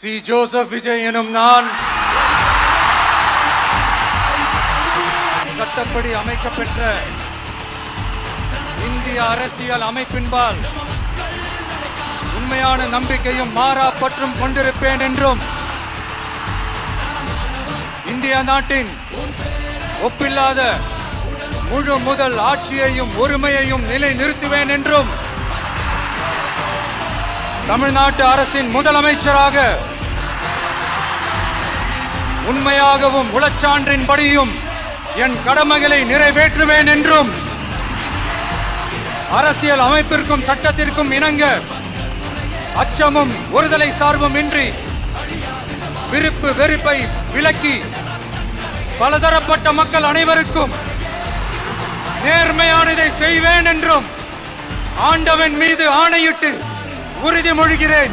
C. Joseph Vijay எனும் நான் சட்டப்படி அமைக்கப்பெற்ற இந்திய அரசியல் அமைப்பின்பால் உண்மையான நம்பிக்கையும் மாறா பற்றும் கொண்டிருப்பேன் என்றும் இந்திய நாட்டின் ஒப்பில்லாத முழு முதல் ஆட்சியையும் ஒருமையையும் நிலைநிறுத்துவேன் என்றும் தமிழ்நாட்டு அரசின் முதலமைச்சராக உண்மையாகவும் உளச்சான்றின்படியும் என் கடமைகளை நிறைவேற்றுவேன் என்றும் அரசியல் அமைப்பிற்கும் சட்டத்திற்கும் இணங்க அச்சமும் ஒருதலை சார்பும் இன்றி விருப்பு வெறுப்பை விலக்கி பலதரப்பட்ட மக்கள் அனைவருக்கும் நேர்மையானதை செய்வேன் என்றும் ஆண்டவன் மீது ஆணையிட்டு உறுதிமொழிகிறேன்.